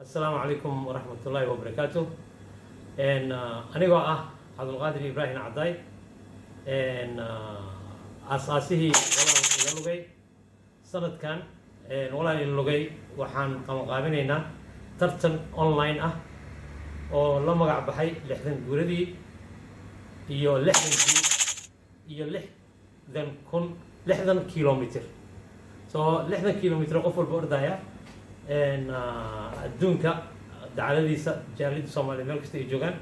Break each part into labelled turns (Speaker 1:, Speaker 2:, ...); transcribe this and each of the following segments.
Speaker 1: السلام عليكم ورحمة الله وبركاته. أنا عبد القادر إبراهيم عداي. أساسه ولا اللغي سنة كان ولا اللغي وحن قابلنا ترتن أونلاين oo la magac baxay 60 guuradii iyo 60 kilomitir so 60 kilomitir qof walba ordaya adduunka dacaladiisa jaalida Soomaaliya meel kasta ay joogaan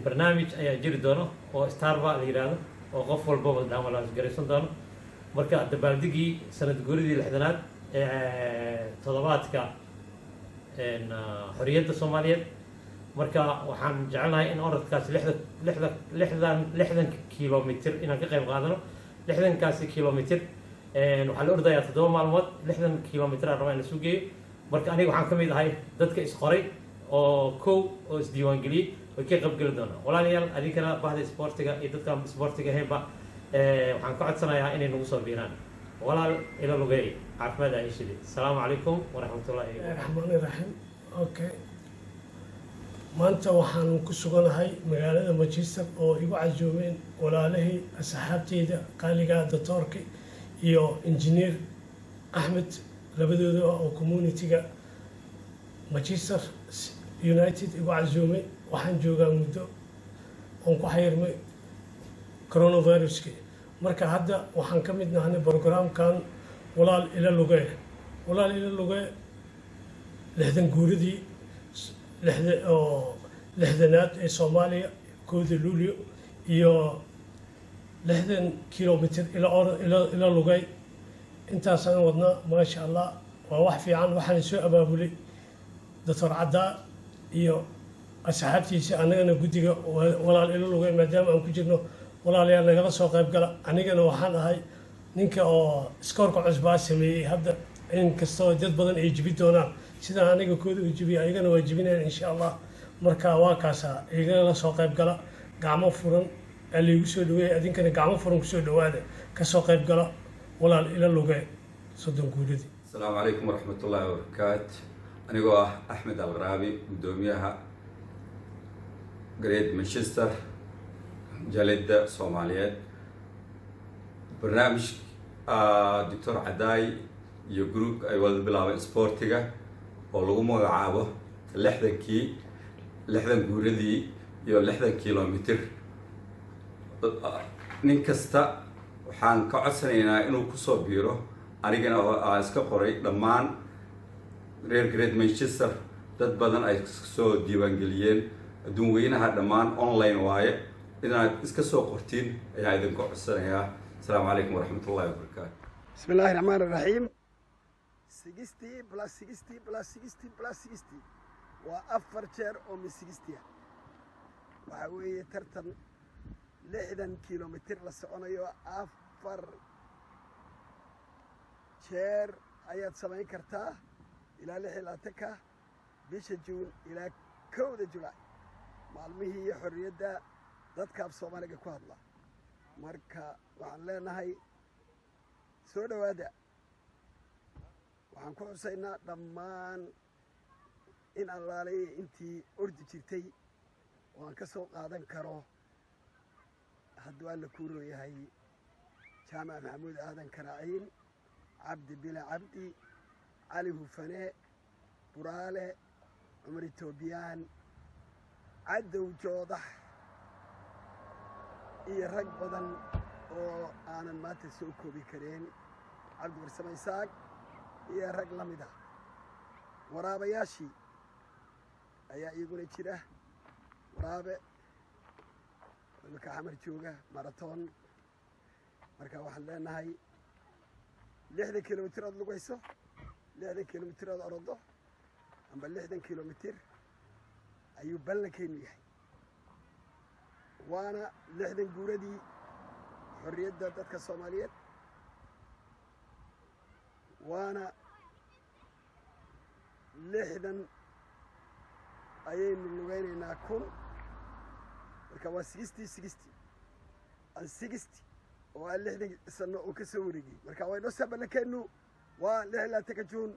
Speaker 1: barnaamij ayaa jiri doono oo Starba la yiraahdo oo qof walba wada garaysan doono marka dabaaldegii sanad guuradii 60aad toddobaadka xorriyadda Soomaaliyeed marka waxaan jecelnahay in orodkaas 60 kilomitir inaan ka qayb qaadano 60kaasi kilomitir waxaa la ordayaa 7 maalmood 60 kilomitir aan rabaa in la sugeeyo marka aniga waxaan ka mid ahay dadka isqoray oo isdiiwaangeliyey way ka qaybgeli doonaan walaalayaal adinkana bahda isboortiga iyo dadka isboortiga ahaynba waxaan ka codsanayaa inay nagu soo biiraan walaal ila lugeey caafimaad ay shidi asalaamu calaykum waraxmatullaahi
Speaker 2: raxmaaniraxiim okay maanta waxaan ku suganahay magaalada Manchester oo igu cajoomeen walaalahii asxaabteyda qaaliga doctorka iyo engineer Ahmed labadooda oo community-ga Manchester United igu cajoomay waxaan joogaa muddo oo ku xayrmay coronavirus-ka marka hadda waxaan ka mid nahay program-kan walaal ila lugay 60 guuradii 60aad ee Soomaaliya kooda luulyo iyo 60 kilomitir ila lugay intaasaan wadnaa maasha Allah waa wax fiican waxaan soo abaabulay Dr. Cadda iyo asxaabtiisa anagana guddiga walaal ila lugay maadaama aan ku jirno walaalayaal nagala soo qayb gala anigana waxaan ahay ninka oo iskoorka cusbaa sameeyay hadda in kastoo dad badan ay jibi doonaan sida aniga kooda u jibiyo ayagana waa jibinayaan insha Allah marka waa kaasa igala soo qayb gala gacmo furan aligu soo dhaweey adinkana gacmo furan ku soo dhawaada ka soo qayb gala walaal ila lugay soddon guuradii
Speaker 3: السلام عليكم ورحمة الله وبركاته أنا هو أحمد الغرابي قدوميها قريد مانشستر جلدة صوماليات برنامج دكتور عداي يجروب أي ولد بلا سبورتيجا ولو مقعبه 60 جوردي يو 60 كيلومتر نكستا وحان كعسرنا إنه كسو بيرو anigana iska qoray dhammaan reer Great Manchester dad badan ay soo diiwaangeliyeen adduun weynaha dhammaan online waaye inaad iska soo qortiin ayaa idin ku codsanayaa assalaamu calaykum waraxmatullaahi wabarakaatu
Speaker 4: bismillaahi raxmaani raxiim 60 plus 60 plus 60 plus 60 waa 4 jeer oo mi 60 waxa weeye tartan 60 kilomitir la soconayo 4 jeer ayaad samayn kartaa ilaa 16 bisha Juun ilaa 1 July maalmihii xorriyadda dadka af Soomaaliga ku hadla marka waxaan leenahay soo dhawaada waxaan ku xusaynaa dhammaan in allaalay intii ordi jirtay oo aan ka soo qaadan karo hadduu alla ku rooyahay jaamac maxamuud aadan karaaciin عبد بلا عبدي علي هفناء براله عمري توبيان عدو جوضح إيه رق بدن أنا ما تسوكو بكرين عبد برسم إساق إيه رق لمده ورابا ياشي أيا يقول كده ورابا المكا عمر جوغا ماراثون مركا واحد لنا هاي 60 كيلومتر لغيسو 60 كيلومتر أرضه أما 60 كيلومتر أيو بلنكين يحي وانا 60 جوردي حرية دادتك الصوماليات وانا 60 أيين اللغين ناكون مركبا 60 وقال لي سنة وكسوري مركا وين نسبة لكنه ولهلا تكجون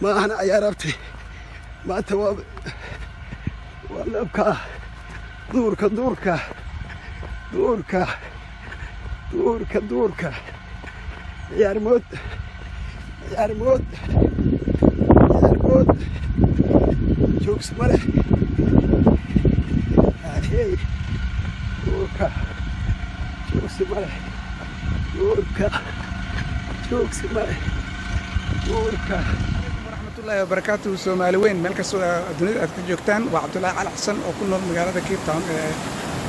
Speaker 4: ma ahana cayaarabtay maanta waa labka duurka ciyaarmood joogsi male hey duurka joogsi male
Speaker 5: warahmatullaahi wabarakaatuhu Soomaali weyn meel kastoo dunida aad ka joogtaan waa Cabdullaahi Cali Xasan oo ku nool magaalada Cape Town ee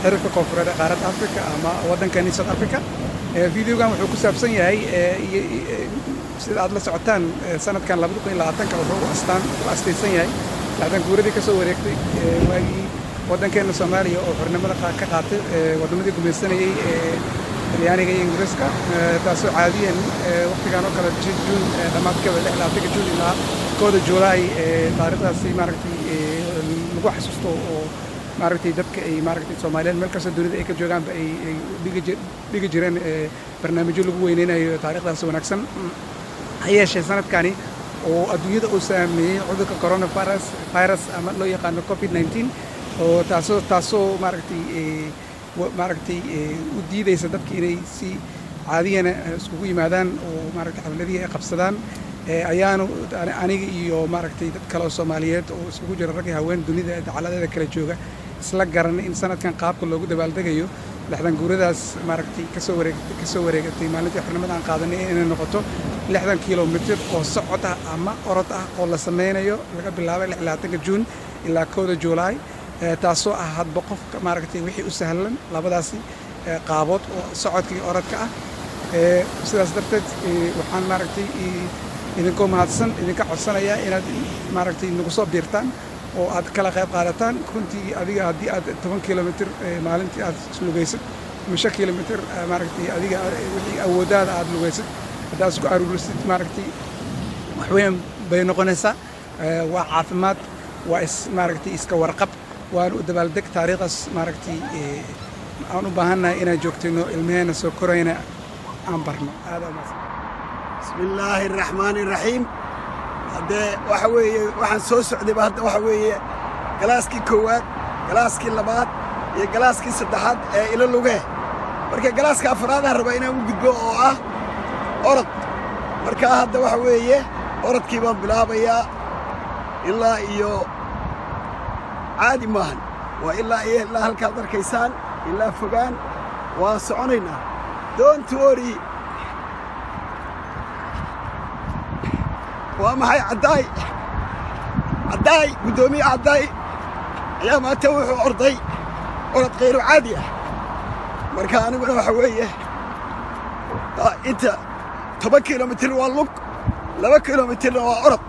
Speaker 5: xiriirka koonfureed ee qaaradda Afrika ama waddankani South Africa videogan wuxuu ku saabsan yahay sida aad la socotaan sanadkan 2020 wuxuu astaysan yahay laakiin guuradii ka soo wareegtay waagii waddankeena Soomaaliya oo xornimada ka qaatay waddamadii gumaysanayay talyaaniga iyo ingiriiska taasoo caadiyan waqtigan oo kale juun dhamaadkeeda 16 juun ilaa 1 Juulaay taariikhdaasi maaragtay lagu xasuusto oo maaragtay dadka ay maaragtay Soomaaliyeed meel kasta dunida ay ka joogaanba ay dhigi jireen barnaamijyo lagu weyneynayo taariikhdaas wanaagsan hayeeshee sanadkani oo adduunyada uu saameeyey cudurka coronavirus ama loo yaqaano COVID-19 oo taasoo maaragtay u diidaysa dadka inay si caadiyana iskugu yimaadaan oo maaragtay xafladihii ay qabsadaan ayaanu aniga iyo maaragtay dad kale oo Soomaaliyeed oo iskugu jira rag iyo haween dunida dacaladeeda kala jooga isla garanay in sanadkan qaabka loogu dabaaldegayo lixdan guuradaas maaragtay ka soo wareegatay maalintii xornimada aan qaadanay inay noqoto 60 kilomitir oo socod ah ama orod ah oo la sameynayo laga bilaabo 26 Juun ilaa 1 Juulaay taasoo ah hadba qofka maaragtay wixii u sahlan labadaasi qaabood oo socodka iyo orodka ah sidaas darteed waxaan maaragtay idinkoo mahadsan idinka codsanayaa inaad maaragtay nagu soo biirtaan oo aad kala qayb qaadataan runtii adiga haddii aad 10 kilomitir maalintii aad lugaysid 5 kilomitir maaragtay adiga wixii awoodaada aad lugaysid haddaad isku aruurisid maaragtay wax weyn bay noqonaysaa waa caafimaad waa maaragtay iska warqab waan u dabaaldeg taariikhdaas maaragtay aan u baahannahay inaan joogtayno ilmaheena soo korayna aan barno aad u mahadsan
Speaker 4: bismillaahi raxmaani raxiim haddee waxa weeye waxaan soo socdayba hadda waxa weeye galaaskii koowaad galaaskii labaad iyo galaaskii saddexaad ee ilo lugee marka galaaska afraadaan raba inaan u gudbo oo ah orod markaa hadda waxa weeye orodkii baan bilaabayaa ilaa iyo caadi maahan waa ilaa halkaad arkaysaan ilaa fogaan waan soconaynaa don't worry waa maxay caddaay guddoomiye caddaay ayaa maanta wuxuu orday orod khayru caadi ah marka aniguna waxa weeye inta 10 kilomitir waa lug 2 kilomitirna waa orod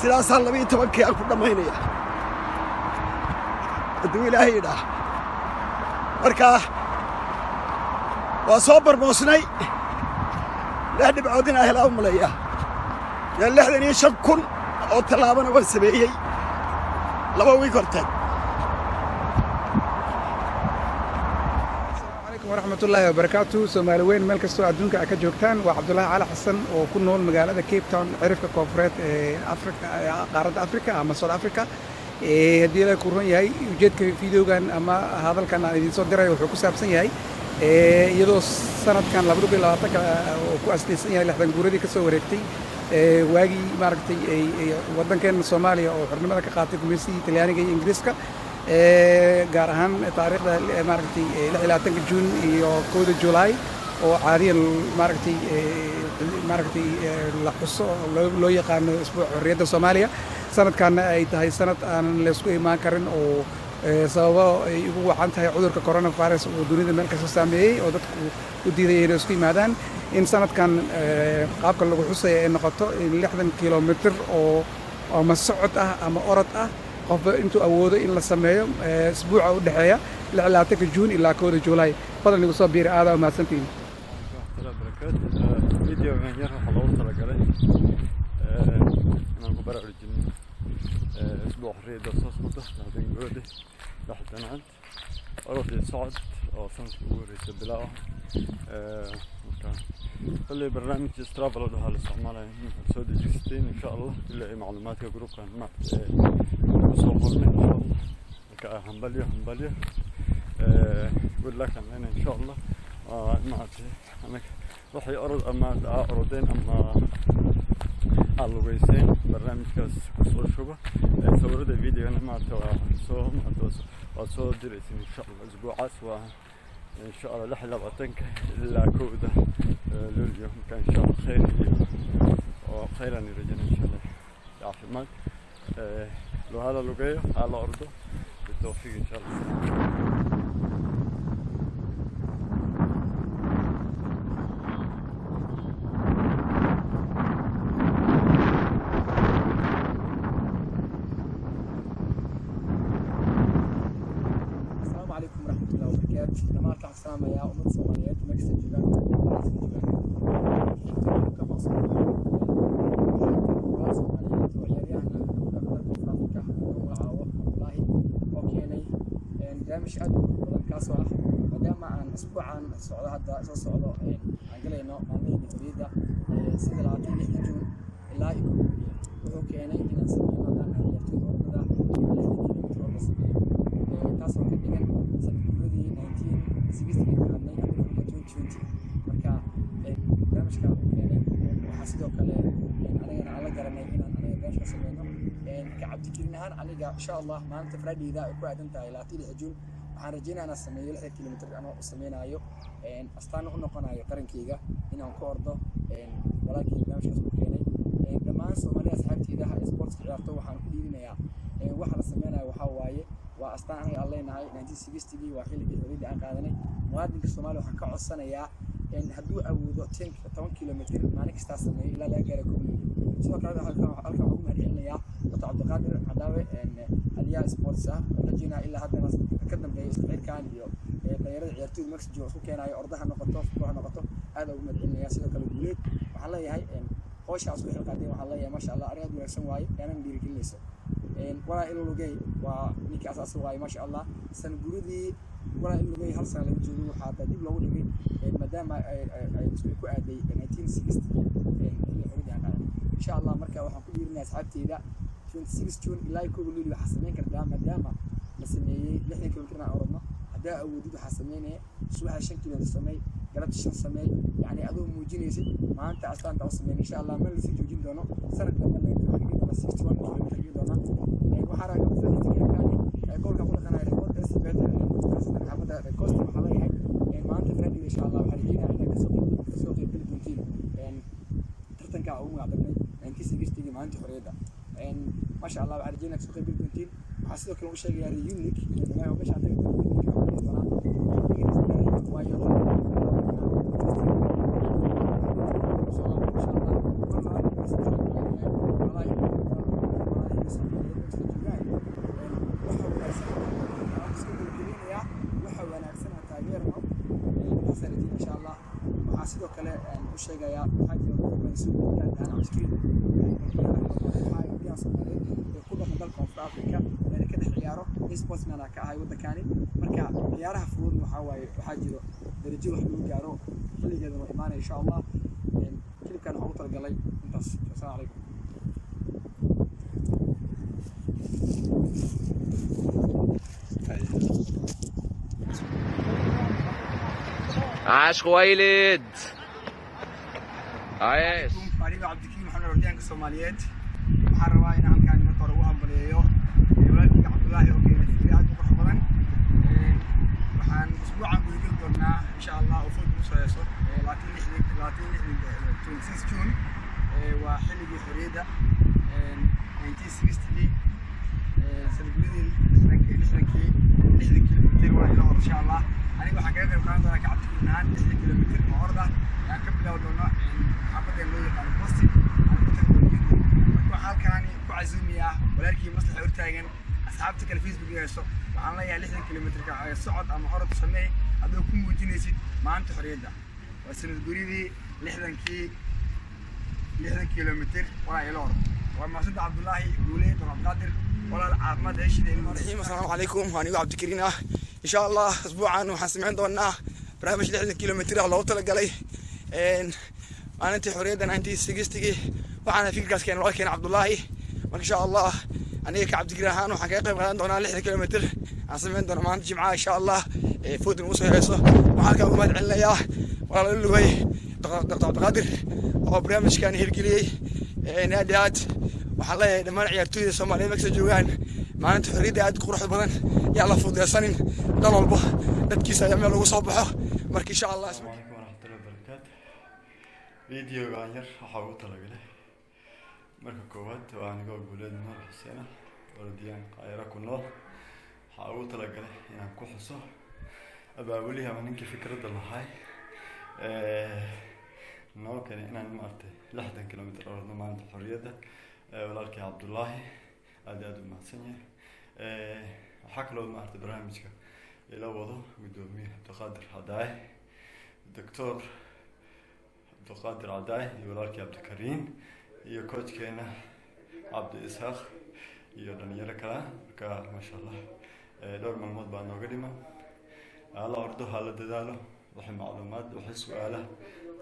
Speaker 4: sidaasaa 12 aan ku dhammaynaya hadduu ilaahay idhaah markaa waa soo barmoosnay 6 dhibcood inaa helaa u maleeyaa 65,000 oo tallaabana waan sameeyey 2 wiig horteed
Speaker 5: warahmatullaahi wabarakaatuhu Soomaali weyn meel kastoo adduunka aad ka joogtaan waa Cabdullaahi Cali Xasan oo ku nool magaalada Cape Town cirifka koonfureed ee Afrika qaaradda Afrika ama South Africa haddii la ku run yahay ujeedka videogan ama hadalkan aan idin soo diray wuxuu ku saabsan yahay iyadoo sanadkan 2020 oo ku astaysan yahay 60 guuradii ka soo wareegtay waagii maaragtay waddankeena Soomaaliya oo xornimada ka qaatay gumaysigii Talyaaniga iyo Ingiriiska gaar ahaan taariikhda maaragtay 26 Juun iyo 1 Juulaay oo caadiyan maaragtay la xuso loo yaqaano isbuuc xorriyadda Soomaaliya sanadkaana ay tahay sanad aan la isku imaan karin oo sababo ay ugu wacan tahay cudurka coronavirus oo dunida meel kasta saameeyay oo dadku u diiday inay isku yimaadaan in sanadkan qaabka lagu xusay ay noqoto 60 kilomitir oo ama socod ah ama orod ah qof intuu awoodo in la sameeyo isbuuca u dhaxeeya 26 Juun ilaa 1 Juulaay fadlan igu soo biir aad u mahadsantiin
Speaker 6: فيديو من يرها حلوة ترى أنا كبر على الجن أسبوع حرية دصاص مده بعدين جودة لحد أنا عند أروح للصعد أو سنة أول يسبلاها كل برنامج استرافل هذا الاستعمال سود جستين إن شاء الله كل معلومات كجروب كان ما وصلنا إن شاء الله كهمبلية يقول لك أنا إن شاء الله ما أنا راح يعرض أما أعرضين أما اللوجيسين برنامج كسر شبه صورت الفيديو أنا ما أصور درس إن شاء الله أسبوع أسوأ إن شاء الله لحظة بطنك إلا كودة لليوم كان إن شاء الله خير وخيرا يرجعنا إن شاء الله يعافي ماك لو هذا لوجيه على أرضه بالتوفيق إن شاء الله.
Speaker 7: لما كان سامع يا أمة الصوماليات مكسب جبال كما صار الصوماليات وعيالنا أفريقيا وعاوة والله أوكيني ده مش قد ولا كاسوة مدام عن أسبوع عن الصعود هذا الصعود عقلنا عملية جديدة سيد العتيق يحتاجون لا يكون وأوكيني إن سمينا ده يحتاجون أرضنا كيلومتر بس كاسوة كبيرة سنقولي 1960 كان 2020 marka barnaamijka waxaa sidoo kale anigana aan la garanay inaan aniga beesha sameeyno ka cabdigelin ahaan aniga insha Allah maanta Friday-da ay ku aadan tahay 30 Juun waxaan rajaynayaa inaan sameeyo 6 kilomitir anoo u sameeynayo astaan u noqonayo qarankayga inaan ku ordo walaalkay barnaamijkaas ku keenay dhammaan Soomaaliya asxaabtayda ee sports ciyaarto waxaan ku dhiirinayaa waxa la sameeynayo waxa waaye waa astaan aniga aan leenahay 1960 waa xilligii xorriyadda aan qaadanay muwaadinka Soomaaliya waxaan ka codsanayaa in hadduu awoodo 10 kilomitir maalin kasta sameeyo ilaa laga gaaro gobolka sidoo kale halkan ugu mahadcelinayaa Dr. Cabdiqaadir Cadaawe Aliya Sports rajayna ilaa haddana ka dambeeyo isticmaalkan iyo dhalinyarada ciyaartooyda Mexico isku keenayo ordaha noqoto aad ugu mahadcelinayaa sidoo kale guuleed waxaan leeyahay hawshaas ku xilqaaday waxaan leeyahay masha Allah ariga wanaagsan waaye aanan dhiirigelinayso ولا إلو لجي ونيك أساس واي ما شاء الله سن جرودي ولا إلو لجي هل سنة لجوا حتى دي بلو لجي مدام يسويكوا عادي 1960 اللي حريد يعني إن شاء الله مركب وحن كل الناس حتى إذا 26 جون لا يكون لي حسنين كده مدام مسميه لحنا كنا أورنا هذا وجود حسنين سوى 20 كيلو السماء قلبت 20 سماء يعني أدو موجين يزيد ما أنت أصلا توصلين إن شاء الله من اللي سيجوا جندنا سنة لما نجي بس 61 كيلو جندنا وحرق كان يقول كقول أنا ريكورد بس بعد خاصة حبة ريكورد محلي يعني ما أنت فريق إن شاء الله وحرجينا إحنا كسوق بالبنتين يعني ترتن كعوم عبدنا يعني كيس تيجي ما أنت حريدة يعني ما شاء الله وحرجينا كسوق بالبنتين وحسيت كل شيء يعني يونيك ما هو مش عندك sidoo kale u sheegaya waxa jira mas'uul ka ah askari waxay Soomaaliyeed ku dhaqan dalka Afrika ee ka dhex ciyaaro sportsman ka ah waddankani marka ciyaaraha fudud waxa jiro darajo wax lagu gaaro xilligeeda oo imaanay insha Allah kilibkan ugu talagalay intaas assalaamu calaykum
Speaker 8: عاش خويلد عاش
Speaker 7: فريق عبد الكريم محمد ورديان كصوماليات waxaan rabaa in halkaan marka hore ugu hambaleeyo walaalkii Cabdullaahi oo keenay fikrad ku xabadan waxaan usbuucan gudagal doonaa insha Allah oo fudud u soo yeeso 26 June waa xilligii xorriyadda 1960 sanadkii 60 kilomitir waa ilaa insha Allah aniga waxaan kaga qayb qaadan doonaa kacabti inaan 60 kilomitir oo orda aan ka bilaabo doono xaafadda loo yaqaan Boston waxaan halkaan ku casuumiyaa walaalkii maslaxa hortaagan asxaabta kale Facebook yeesho waxaan leeyahay 60 kilomitir ka socod ama orod sameey adoo ku muujinaysid maanta xorriyadda waa sanad guridii 60 kilomitir waa ilo orod waa Masud Cabdullaahi Guuleed Cabdiqaadir walaal caafimaad heshiideen assalaamu calaykum waan igu Cabdikariin إن شاء الله أسبوعاً وحنسمعين دونا برنامج 60 كيلومتر على وطن الجلي
Speaker 9: maalintii xorriyadda 1960 waxaana fikirkaas keenay walaalkeen Cabdullaahi marka insha Allah aniga ka cabdi ahaan waxaan ka qayb qaadan doonaa 6 kilomitir aan sameyn doonaa maalinta Jimcaha insha Allah foodin u soo heeso waxaan ka umad celinayaa walaal lugay Qaadir oo barnaamijkan hirgeliyay naadiyaad waxaan leeyahay dhammaan ciyaartooyda Soomaaliyeed markay joogaan maalinta xorriyadda aad qurux badan yaa la fududeysanin dal walba dadkiisa ayaa meel ugu soo baxo marka insha Allah
Speaker 6: فيديو غير حاول تلاقيه مركب كوات وأنا قاعد أقول لهم حسنا ورديان غيره كنا حاول تلاقيه يعني كحصة أبى أقولها من إنك فكرة الله هاي نو كان أنا مرت 6 كيلومتر أرض ما عند حرية ده ولكن عبد الله أداد ما سنة حكى له مرت برامجك إلى وضع ودومي تقدر هداي الدكتور قادر عداي يولارك عبد الكريم يو كوتش كينا عبد إسحاق يو دنيا كلا ما شاء الله دور معلومات بعنا قديمة على أرضه على دلالة وحي معلومات وحي سؤاله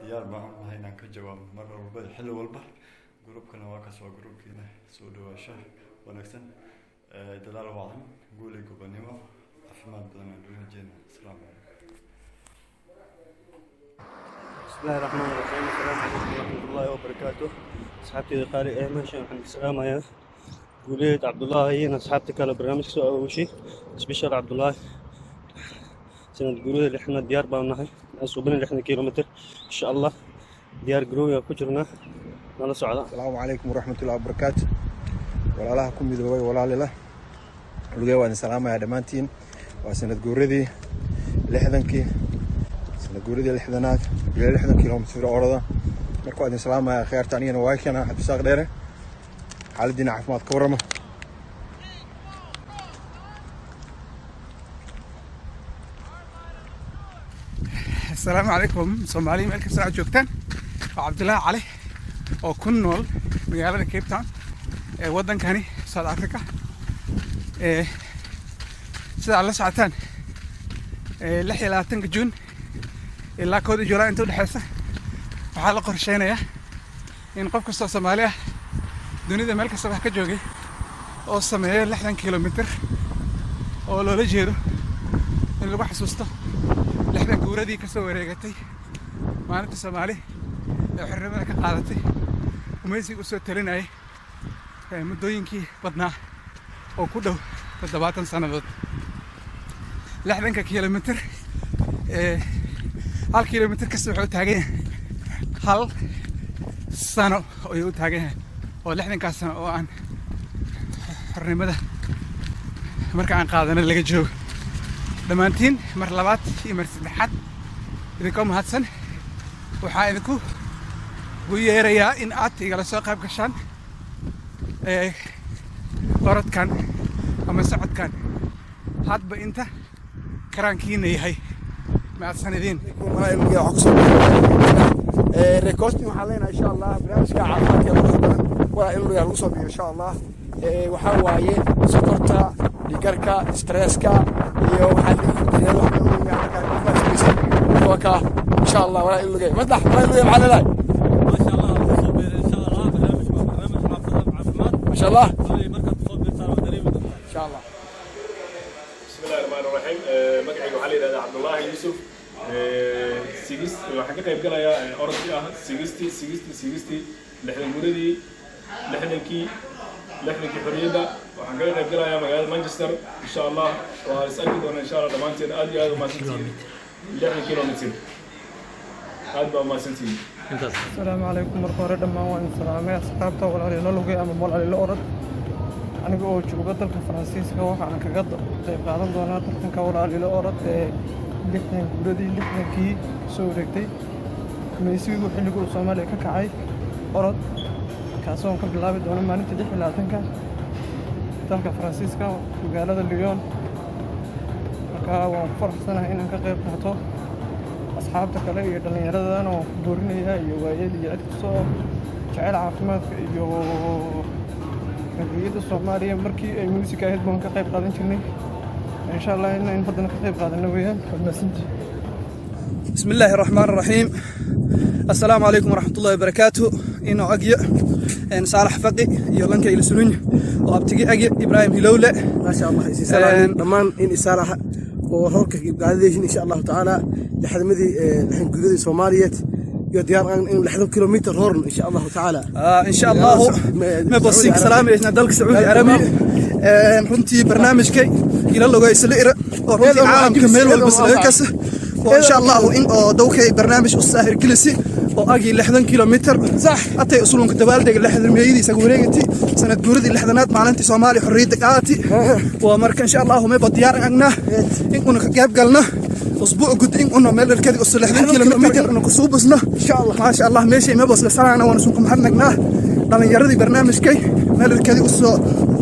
Speaker 6: ديار معهم هاي نانك جواب مرة والبا حلو والبا جروب كنا واقع سوا جروب كنا سودو وشة ونكسن دلالة واحد قولي قبنيمة أفهمت بدنا نروح جينا السلام عليكم
Speaker 10: بسم الله الرحمن الرحيم السلام عليكم ورحمة الله وبركاته أصحابتي قارئ أيمن شيخ محمد السلام يا قوليت عبد الله هنا أصحابتك على برنامج سؤال أول شيء سبيشال عبد الله سنة قولوا اللي إحنا ديار باوناهي أصوبنا اللي إحنا كيلومتر إن شاء الله ديار قروية كجرنا نالا سعداء.
Speaker 11: السلام عليكم ورحمة الله وبركاته ولا الله كم يدوي ولا لله لقي وأنا سلامة يا دمانتين وسنة قولي لحدنكي نقول ذي الحذنات إلى 6 كيلومتر أورده مركو عدن سلامة خير تانية نواكي أنا حد بساق ديره حال الدين عفمات كورمة
Speaker 5: السلام عليكم صومالي ملك ساعة جوكتان وعبد الله علي أو كن نول مقالة كيب تاون ودن كاني ساوث أفريقيا سيدا على ساعتان 6 جون ilaa 1 July inta u dhaxaysa waxaa la qorsheynayaa in qof kasta oo Soomaali ah dunida meel kasta wax ka joogay oo sameeyo 6 kilomitir oo loola jeedo in lagu xasuusto 6 guuradii ka soo wareegatay maalinta Soomaali ee xorriyadda ka qaadatay umaysiga u soo talinayay muddooyinkii badnaa oo ku dhow 70 sanadood 6 kilomitir hal kilomitir kasta wuxuu taagan yahay 1 sano ayuu taagan yahay oo 60 sano oo aan xornimada marka aan qaadanay laga joogo dhammaantiin mar labaad iyo mar saddexaad idinka mahadsan waxaa idinku yeerayaa in aad igala soo qayb gashaan orodkan ama socodkan hadba inta karaankiina yahay معصندين.
Speaker 9: ريكوستي وحالينا إن شاء الله برنامج كعافية كذا ولا إلو يا لوسو إن شاء الله وحواي سكرتا ليكركا ستريسكا يو حد يلو وكا إن شاء الله ولا إلو جاي مصلح ولا إلو على لا
Speaker 12: ما شاء الله صوبير إن شاء الله برنامج محافظة عفمان
Speaker 9: ما شاء الله
Speaker 12: مركز صوبير صار دريب
Speaker 9: إن شاء الله.
Speaker 13: بسم الله الرحمن الرحيم مقعد وحالي هذا عبد الله يوسف سيجست وحكي قيب قليا أرضي سيجستي لحن المولدي لحن حرية وحكي قيب قليا مقال مانشستر إن شاء الله وسأكد وأنا إن شاء الله دمانتي أدي هذا ما سنتي لحن كيلومتر هذا ما سنتي.
Speaker 14: السلام عليكم مرحبا دمان وأنا سلامي أصحابته ولا علي لولوجي أما مول علي الأرض aniga oo jooga dalka Faransiiska waxaan kaga qayb qaadan doonaa tartanka walaal orod ee 60 soo wareegtay meesigu xilligu Soomaaliya ka kacay orod kaasoo ka bilaabi doona maalinta 16 dalka Faransiiska magaalada Lyon marka waan faraxsanahay inaan ka qayb qaato asxaabta kale iyo dhalinyarada oo boorinaya iyo waayeel iyo cid kastoo jecel caafimaadka iyo هذه الصومالية مركي الموسيقى هيدبون كقيب قادن جرني إن شاء الله إن بدنا كقيب قادن وياه
Speaker 15: بسم الله الرحمن الرحيم
Speaker 14: السلام عليكم ورحمة الله وبركاته إنه أجي إن صالح فقي يلانك إلى سنين وأبتجي أجي إبراهيم هلولة
Speaker 4: ما شاء الله يسلمك ضمان إن صالح وهوك قاعدين إن شاء الله تعالى لحد مدي نحن جدود الصومالية يديار إن لحد كيلومتر هورن إن شاء الله تعالى
Speaker 14: إن شاء الله ما بصيك سلام إحنا دلك سعودي عربي runtii barnaamijkay ila logayslira oo runtii caalamka meel walba salaakasa oo insha Allah in oo dawkay barnaamij u saahir galisi oo agi 60 kilomitir sax atay usulunka dabaaldeg 60 meeyadiisa wareegti sanad guuridii 60aad maalintii Soomaaliya xorriyada qaati waa marka insha Allah ma badiyar agna in uu ka qayb galna usbuuc gud in uu meel arkadi u 60 kilomitir inuu ku suubasna insha Allah ma sha Allah meeshay ma bas la salaana wana suuq maxadnagna dhalinyaradii barnaamijkay meel arkadi u soo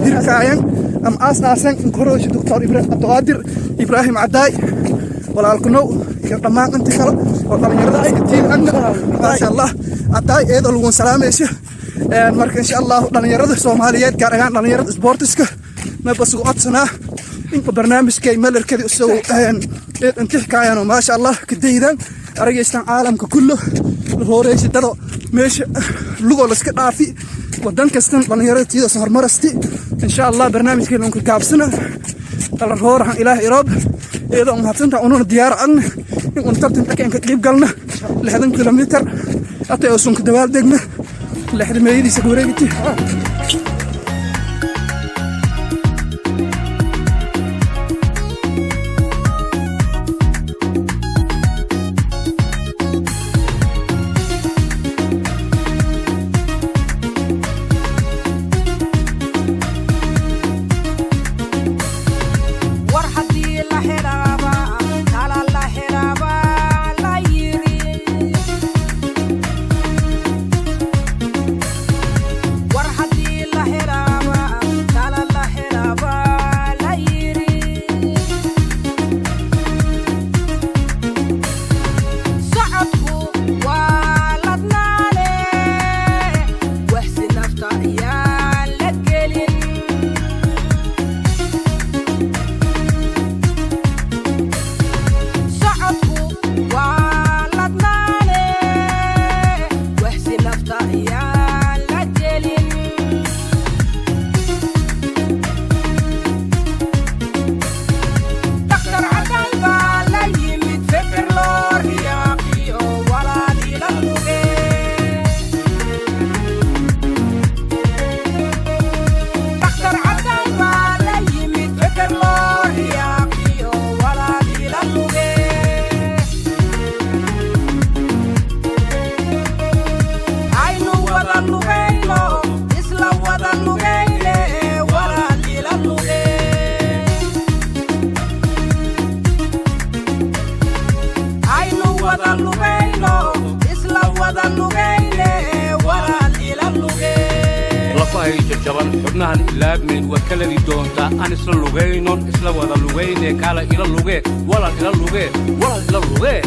Speaker 14: hirkaayeen am aasaasan korosh Dr. Ibrahim Aday walaalkano iyo dhamaan inta kale oo dhalinyarada ay tiin anna ma sha Allah Aday eedo lagu salaameeyo marka insha Allah dhalinyarada Soomaaliyeed gaar ahaan dhalinyarada sportiska ma bas ugu codsana in barnaamijkay malarkadi u soo inta xikaayano ma sha Allah kadaydan arageystan caalamka kullu horeeyay dado meesha lugo la iska dhaafi wadan kastan dhalinyarada tiida soo hormarasti insha Allah barnaamijkeena uu ka gaabsana kala roorhan ilaahay roob iyadoo mahadsantaa uuna diyaar ahna in uu tartanka ka qayb galna 60 kilomitir atay oo sunka dabaal degna 60 meeyadiisa wareegti
Speaker 15: xubnahan ilaabmeed waa kaladii doontaa aan isla lugaynon isla wada lugayne kaala ila lugee walal ila lugee walal ila lugee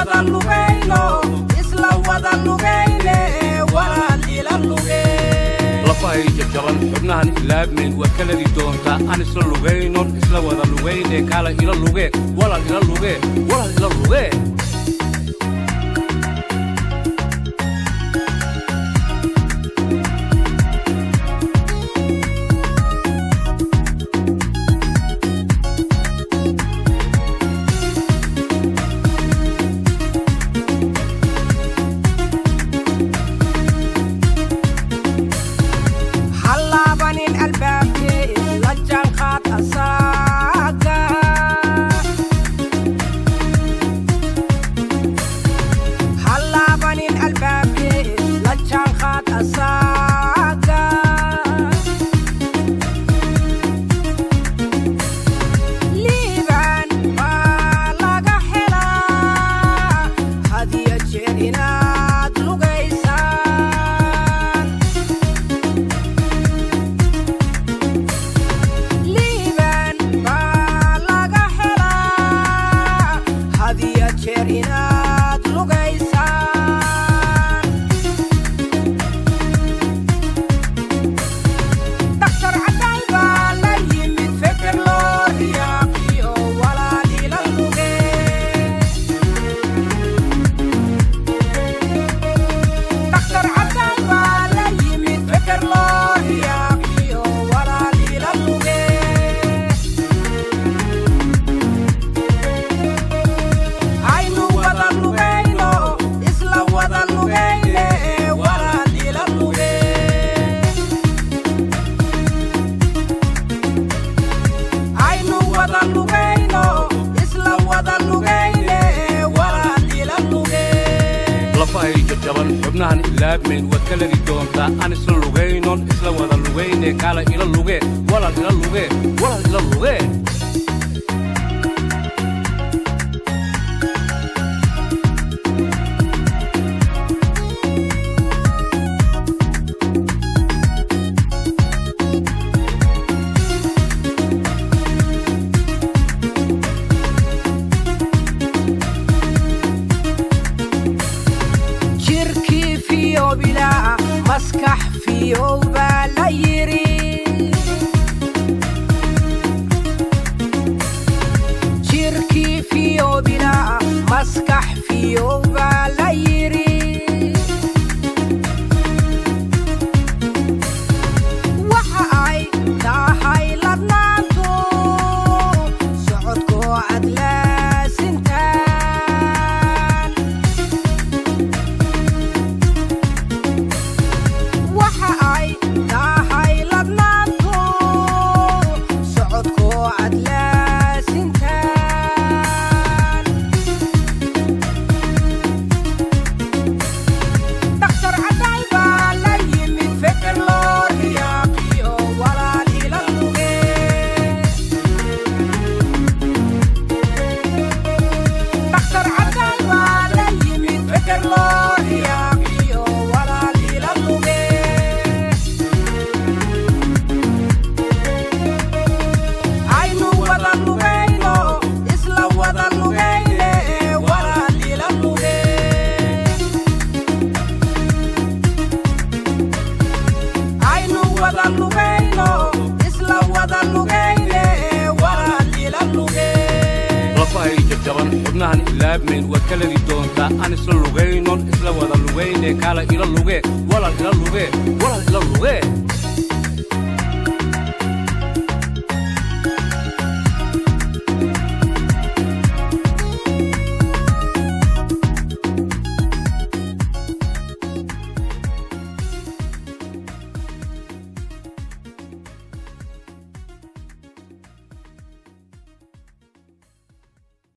Speaker 16: wada lugayno isla wada lugayne walaal ila lugee
Speaker 15: lafay jajaban xubnahan ilaabmeen waa kaladii doontaa aan isla lugaynon isla wada lugayne kaala ila lugee walaal ila lugee walaal ila lugee xubnahan ilaabmeen waa kaladii doontaa aan isla lugaynon isla wada lugayne kaala ila lugee walaal ila lugee walaal ila lugee
Speaker 16: مسكح في وبلا يري شركي في وبلا مسكح في وبلا يري وحاي داحي لرنانتو سعودكو عدلا سنتان
Speaker 15: xubnahan ilaabmeen waa kaladii doontaa aan isla lugaynon isla wada lugayne kaala ila lugee walaal ila lugee walaal ila lugee